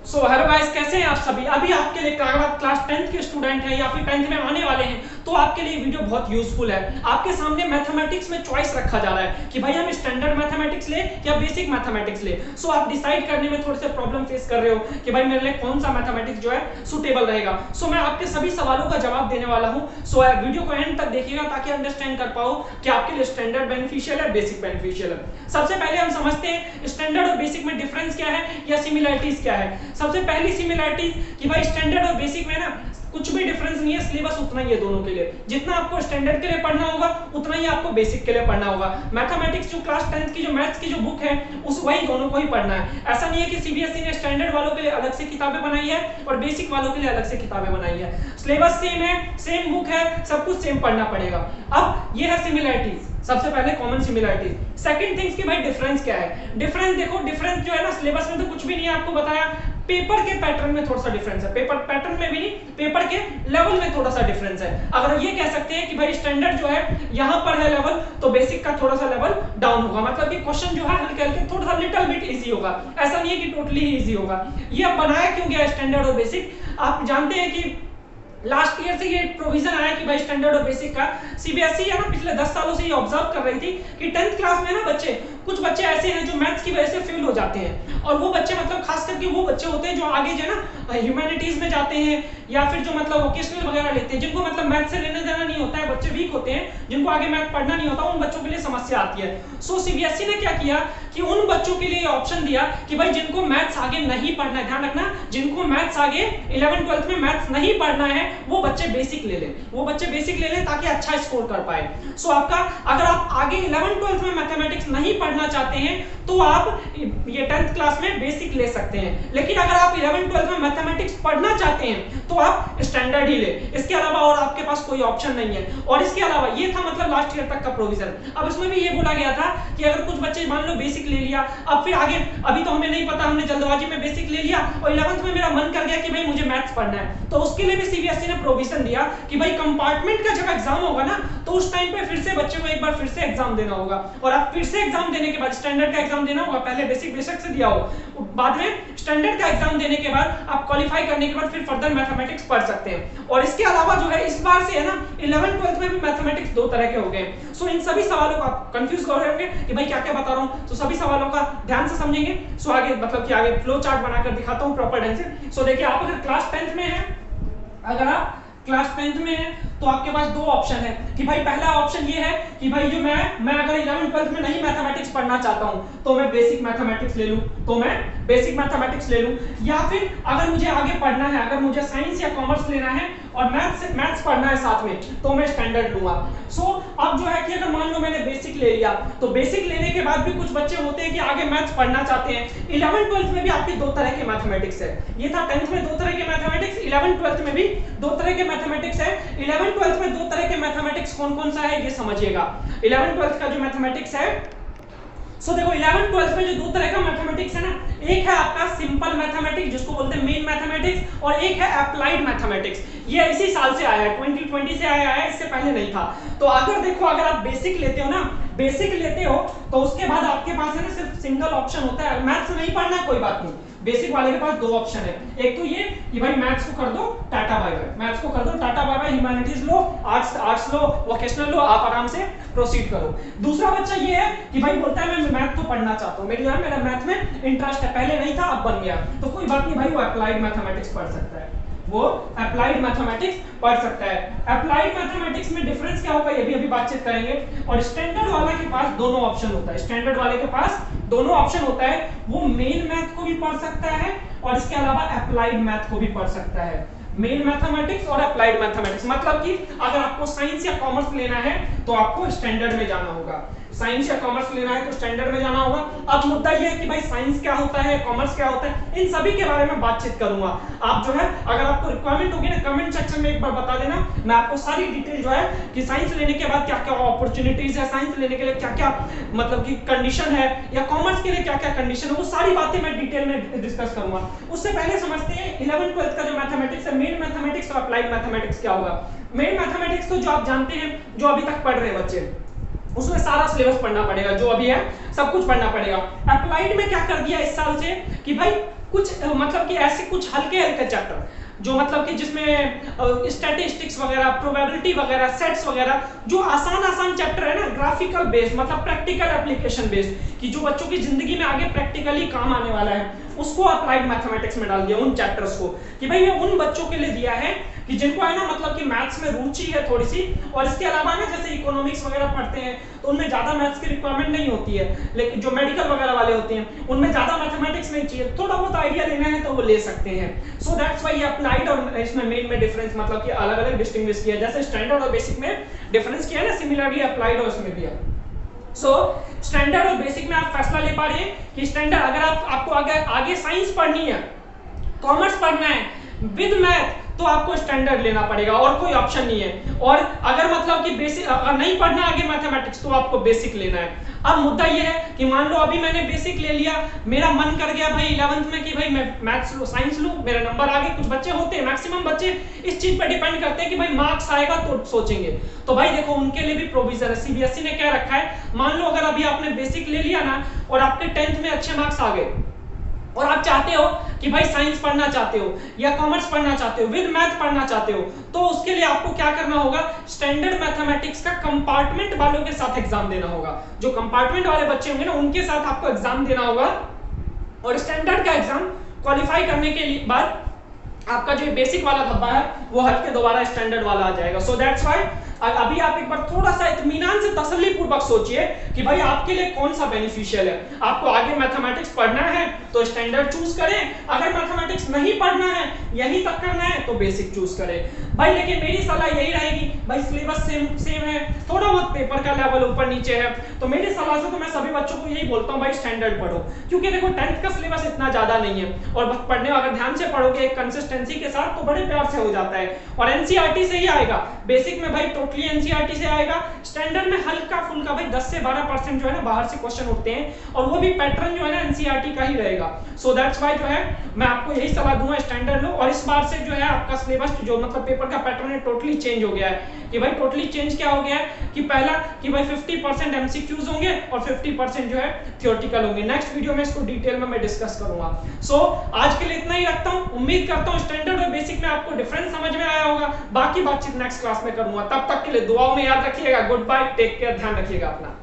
So hello guys, कैसे हैं आप सभी। अभी आपके लिए अगर आप क्लास 10th के स्टूडेंट हैं या फिर 10th में आने वाले हैं तो आपके लिए वीडियो बहुत यूजफुल है। आपके सामने मैथमेटिक्स में चॉइस रखा जा रहा है कि भाई हम स्टैंडर्ड मैथमेटिक्स ले या बेसिक मैथमेटिक्स ले। सो आप डिसाइड करने में थोड़े से प्रॉब्लम फेस कर रहे हो कि भाई मेरे लिए कौन सा मैथमेटिक्स जो है सुटेबल रहेगा। सो मैं आपके सभी सवालों का जवाब देने वाला हूं। सो वीडियो को एंड तक देखिएगा ताकि अंडरस्टैंड कर पाओ कि आपके लिए स्टैंडर्ड बेनिफिशियल है, बेसिक बेनिफिशियल है। सबसे पहले हम समझते हैं स्टैंडर्ड और बेसिक में डिफरेंस क्या है या सिमिलरिटीज क्या है। सबसे पहली सिमिलरिटी कि भाई स्टैंडर्ड और बेसिक में ना कुछ भी डिफरेंस नहीं है, सिलेबस उतना ही है दोनों के लिए। जितना आपको स्टैंडर्ड के लिए पढ़ना होगा उतना ही आपको बेसिक के लिए पढ़ना होगा। मैथमेटिक्स जो क्लास 10th की जो मैथ्स की जो बुक है उस वही दोनों को ही पढ़ना है। ऐसा नहीं है कि सीबीएसई ने स्टैंडर्ड वालों के लिए अलग से किताबें बनाई है और बेसिक वालों के लिए अलग से किताबें बनाई है। सिलेबस सेम है, सेम बुक है, सब कुछ सेम पढ़ना पड़ेगा। अब ये है सिमिलरिटीज, सबसे पहले कॉमन सिमिलरिटी। सेकंड थिंग्स कि भाई डिफरेंस क्या है। डिफरेंस देखो, डिफरेंस जो है ना सिलेबस में तो कुछ भी नहीं है, आपको बताया। पेपर के पैटर्न में थोड़ा सा डिफरेंस है, पेपर पैटर्न में भी नहीं, पेपर के लेवल में थोड़ा सा डिफरेंस है। अगर ये कह सकते हैं कि भाई स्टैंडर्ड जो है यहां पर है लेवल, तो बेसिक का थोड़ा सा लेवल डाउन होगा। मतलब कि क्वेश्चन जो है हल्के हल्के थोड़ा सा लिटिल बिट इजी होगा, ऐसा नहीं है कि टोटली ही इजी होगा। ये अब बनाया क्यों गया स्टैंडर्ड और बेसिक, आप जानते हैं कि लास्ट ईयर से ये प्रोविजन आया कि भाई स्टैंडर्ड और बेसिक का सीबीएसई है ना पिछले 10 सालों से ये ऑब्जर्व कर रही थी कि 10th क्लास में ना बच्चे, कुछ बच्चे ऐसे हैं जो मैथ्स की वजह से फेल हो जाते हैं। और वो बच्चे मतलब खास करके वो बच्चे होते हैं जो आगे जो है ना ह्यूमैनिटीज में जाते हैं या फिर जो मतलब वोकेशनल वगैरह लेते हैं, जिनको मतलब मैथ से लेने देना नहीं होता है, बच्चे वीक होते हैं जिनको आगे मैथ पढ़ना नहीं होता, उन बच्चों के लिए समस्या आती है। सो सीबीएसई ने क्या किया कि उन बच्चों के लिए ऑप्शन दिया कि भाई जिनको मैथ्स आगे नहीं पढ़ना है, ध्यान रखना, जिनको मैथ्स आगे 11th-12th में मैथ्स नहीं पढ़ना है वो बच्चे बेसिक ले लें, वो बच्चे बेसिक ले लें ताकि अच्छा स्कोर कर पाए। सो आपका अगर आप आगे 11th-12th में मैथमेटिक्स नहीं पढ़ना चाहते हैं तो आप ये 10th क्लास में बेसिक ले सकते हैं। लेकिन अगर आप 11th-12th में मैथमेटिक्स पढ़ना चाहते हैं तो आप स्टैंडर्ड ही ले, इसके अलावा और आपके पास कोई ऑप्शन नहीं है। और इसके अलावा ये था मतलब लास्ट ईयर तक का प्रोविजन। अब इसमें भी ये बोला गया था कि अगर कुछ बच्चे मान लो बेसिक ले लिया, अब फिर आगे अभी तो हमें नहीं पता, हमने जल्दबाजी में बेसिक ले लिया और 11th में मेरा मन कर गया कि भाई मुझे मैथ्स पढ़ना है, तो उसके लिए भी सीबीएसई ने प्रोविजन दिया कि भाई कंपार्टमेंट का जब एग्जाम होगा ना तो उस टाइम पे फिर से बच्चे को एक बार फिर से एग्जाम देना होगा। और आप फिर से एग्जाम देने के बाद स्टैंडर्ड का एग्जाम देना होगा, पहले बेसिक बेशक से दिया हो, बाद में स्टैंडर्ड का एग्जाम देने के बाद आप क्वालिफाई करने के बाद फिर फर्दर मैथमेटिक्स पढ़ सकते हैं। और इसके अलावा जो है इस बार से है ना 11th-12th में भी मैथमेटिक्स दो तरह के हो गए। सो इन सभी सवालों को आप कंफ्यूज कर रहे होंगे कि भाई क्या क्या बता रहा हूं, तो सभी सवालों का ध्यान से समझेंगे। सो आगे मतलब कि आगे फ्लो चार्ट बनाकर दिखाता हूं प्रॉपर ढंग से। सो देखिए, आप अगर क्लास 10th में हैं, अगर आप क्लास 10th में है तो आपके पास दो ऑप्शन है कि भाई पहला ऑप्शन ये है कि भाई जो मैं अगर 11th-12th में नहीं मैथमेटिक्स पढ़ना चाहता हूं तो मैं बेसिक मैथमेटिक्स ले लूं, तो मैं बेसिक मैथमेटिक्स ले लूं। या फिर अगर मुझे आगे पढ़ना है, अगर मुझे साइंस या कॉमर्स लेना है और मैथ्स पढ़ना है साथ में, तो मैं स्टैंडर्ड लूंगा। सो अब जो है कि अगर मान लो मैंने बेसिक ले लिया तो बेसिक लेने के बाद भी कुछ बच्चे होते हैं कि आगे मैथ्स पढ़ना चाहते हैं। 11th-12th में भी आपके दो तरह के मैथमेटिक्स है, ये था 10th में दो तरह के मैथमेटिक्स, 11th-12th में भी दो तरह के मैथमेटिक्स है। 11th-12th में दो तरह के मैथमेटिक्स कौन कौन सा है ये समझिएगा। 11th-12th का जो मैथमेटिक्स है, सो देखो 11th-12th में जो दो तरह का मैथमेटिक्स है ना, एक है आपका सिंपल मैथमेटिक्स जिसको बोलते हैं मेन मैथमेटिक्स, और एक है अप्लाइड मैथमेटिक्स। ये इसी साल से आया है, 2020 से आया है, इससे पहले नहीं था। तो अगर देखो, अगर आप बेसिक लेते हो ना, बेसिक लेते हो तो उसके बाद आपके पास है ना सिर्फ सिंगल ऑप्शन होता है, मैथ्स नहीं पढ़ना कोई बात नहीं, बेसिक वाले के पास दो ऑप्शन है। एक तो ये कि भाई मैथ्स को कर दो टाटा बाय बाय, मैथ्स को कर दो टाटा बाय बाय, ह्यूमैनिटीज लो, आर्ट्स लो, वोकेशनल लो, आप आराम से प्रोसीड करो। दूसरा बच्चा ये है कि भाई बोलता है मैं मैथ तो पढ़ना चाहता हूं, मेरा मैथ में इंटरेस्ट है, पहले नहीं था अब बन गया, तो कोई बात नहीं भाई, वो अप्लाइड मैथमेटिक्स पढ़ सकता है, वो अप्लाइड मैथमेटिक्स पढ़ सकता है। अप्लाइड मैथमेटिक्स में डिफरेंस क्या होगा ये भी अभी बातचीत करेंगे। और स्टैंडर्ड वाला के पास दोनों ऑप्शन होता है, स्टैंडर्ड वाले के पास दोनों ऑप्शन होता है, वो मेन मैथ को भी पढ़ सकता है और इसके अलावा अप्लाइड मैथ को भी पढ़ सकता है। मेन मैथमेटिक्स और अप्लाइड मैथमेटिक्स, मतलब कि अगर आपको साइंस या कॉमर्स लेना है तो आपको स्टैंडर्ड में जाना होगा, साइंस या कॉमर्स लेना है तो स्टैंडर्ड में जाना होगा। अब मुद्दा ये है कि भाई साइंस क्या होता है, कॉमर्स क्या होता है, इन सभी के बारे में बातचीत करूंगा। आप जो है अगर आपको रिक्वायरमेंट होगी ना कमेंट सेक्शन में एक बार बता देना, मैं आपको सारी डिटेल जो है कि साइंस लेने के बाद क्या क्या अपॉर्चुनिटीज है, साइंस लेने के लिए क्या क्या मतलब कि कंडीशन है, या कॉमर्स के लिए क्या क्या कंडीशन है, वो सारी बातें मैं डिटेल में डिस्कस करूंगा। उससे पहले समझते हैं 11th-12th का जो मैथमेटिक्स है, मेन मैथमेटिक्स और अप्लाइड मैथमेटिक्स क्या होगा। मेन मैथमेटिक्स तो जो आप जानते हैं, जो अभी तक पढ़ रहे हैं बच्चे, उसमें सारा सिलेबस पढ़ना पड़ेगा, जो अभी है सब कुछ पढ़ना पड़ेगा। अप्लाइड में क्या कर दिया इस साल से कि भाई कुछ मतलब कि ऐसे कुछ हल्के हल्के चैप्टर जो मतलब कि जिसमें स्टैटिस्टिक्स वगैरह, प्रोबेबिलिटी वगैरह, सेट्स वगैरह, जो आसान आसान चैप्टर है ना, ग्राफिकल बेस्ड मतलब प्रैक्टिकल एप्लीकेशन बेस्ड, कि जो बच्चों की जिंदगी में आगे प्रैक्टिकली काम आने वाला है, उसको अप्लाइड मैथमेटिक्स में डाल दिया उन चैप्टर्स को, कि भाई ये उन बच्चों के लिए दिया है कि जिनको है ना मतलब कि मैथ्स में रुचि है थोड़ी सी, और इसके अलावा ना जैसे इकोनॉमिक्स वगैरह पढ़ते हैं तो उनमें ज्यादा मैथ्स की रिक्वायरमेंट नहीं होती है, लेकिन जो मेडिकल वगैरह वाले होते हैं उनमें ज्यादा मैथमेटिक्स नहीं चाहिए, थोड़ा बहुत आइडिया लेना है तो वो ले सकते हैं। सो दैट्स व्हाई अप्लाइड और इसमें मेन में डिफरेंस मतलब कि अलग अलग डिस्टिंग्विश किया, जैसे स्टैंडर्ड और बेसिक में डिफरेंस किया है ना, सिमिलरली अप्लाइड और उसमें भी है। सो स्टैंडर्ड और बेसिक में आप फैसला ले पा रहे हैं कि स्टैंडर्ड अगर आपको आगे साइंस पढ़नी है, कॉमर्स पढ़ना है विद मैथ, तो आपको स्टैंडर्ड लेना पड़ेगा और कोई ऑप्शन नहीं है। और अगर मतलब कि बेसिक नहीं पढ़ना आगे मैथमेटिक्स, तो आपको बेसिक लेना है। अब मुद्दा ये है कि मान लो अभी मैंने बेसिक ले लिया, मेरा मन कर गया भाई 11th में कि भाई मैं मैथ्स लूं, साइंस लूं, मेरे नंबर आ गए, कुछ बच्चे होते हैं, मैक्सिमम बच्चे इस चीज पर डिपेंड करते हैं कि भाई मार्क्स आएगा तो सोचेंगे, तो भाई देखो उनके लिए भी प्रोविजन है, सीबीएसई ने क्या रखा है, मान लो अगर अभी आपने बेसिक ले लिया ना और आपके 10th में अच्छे मार्क्स आ गए और आप चाहते हो कि भाई साइंस पढ़ना चाहते हो या कॉमर्स पढ़ना चाहते हो, विद मैथ पढ़ना चाहते हो, तो उसके लिए आपको क्या करना होगा, स्टैंडर्ड मैथमेटिक्स का कंपार्टमेंट वालों के साथ एग्जाम देना होगा। जो कंपार्टमेंट वाले बच्चे होंगे ना उनके साथ आपको एग्जाम देना होगा, और स्टैंडर्ड का एग्जाम क्वालिफाई करने के बाद आपका जो बेसिक वाला धब्बा है वो हट के दोबारा स्टैंडर्ड वाला आ जाएगा। सो दैट्स व्हाई अभी आप एक बार थोड़ा सा इत्मीनान से तसल्ली पूर्वक सोचिए कि भाई आपके लिए कौन सा बेनिफिशियल है। आपको आगे मैथमेटिक्स पढ़ना है तो स्टैंडर्ड चूज करें, अगर मैथमेटिक्स नहीं पढ़ना है, यहीं तक करना है, तो बेसिक चूज करें भाई। लेकिन मेरी सलाह यही रहेगी भाई, सिलेबस सेम है, थोड़ा बहुत पेपर का लेवल ऊपर नीचे है, तो मेरी सलाह से तो मैं सभी बच्चों को यही बोलता हूँ भाई स्टैंडर्ड पढ़ो, क्योंकि देखो 10th का सिलेबस इतना ज्यादा नहीं है, और पढ़ने अगर ध्यान से पढ़ोगे एक कंसिस्टेंसी के साथ तो बड़े प्यार से हो जाता है, और एनसीईआरटी से ही आएगा। बेसिक में भाई टोटली एनसीईआरटी से आएगा, स्टैंडर्ड में हल्का फुल्का भाई 10 से 12% जो है ना बाहर से क्वेश्चन उठते हैं, और वो भी पैटर्न जो है ना एनसीईआरटी का ही रहेगा। सो दैट्स व्हाई जो है मैं आपको यही सलाह दूंगा स्टैंडर्ड लो, और इस बार से जो है आपका सिलेबस जो मतलब पेपर का पैटर्न है टोटली चेंज हो गया है, कि भाई टोटली चेंज क्या हो गया है कि पहला कि भाई 50% एमसीक्यूज होंगे और 50% जो है थियोरेटिकल होंगे। नेक्स्ट वीडियो में इसको डिटेल में मैं डिस्कस करूंगा। सो आज के लिए इतना ही रखता हूं, उम्मीद करता हूं स्टैंडर्ड और बेसिक में आपको डिफरेंस समझ में आया होगा, बाकी बातचीत नेक्स्ट क्लास में करूंगा। तब तक के लिए दुआओं में याद रखिएगा। गुड बाय, टेक केयर, ध्यान रखिएगा अपना।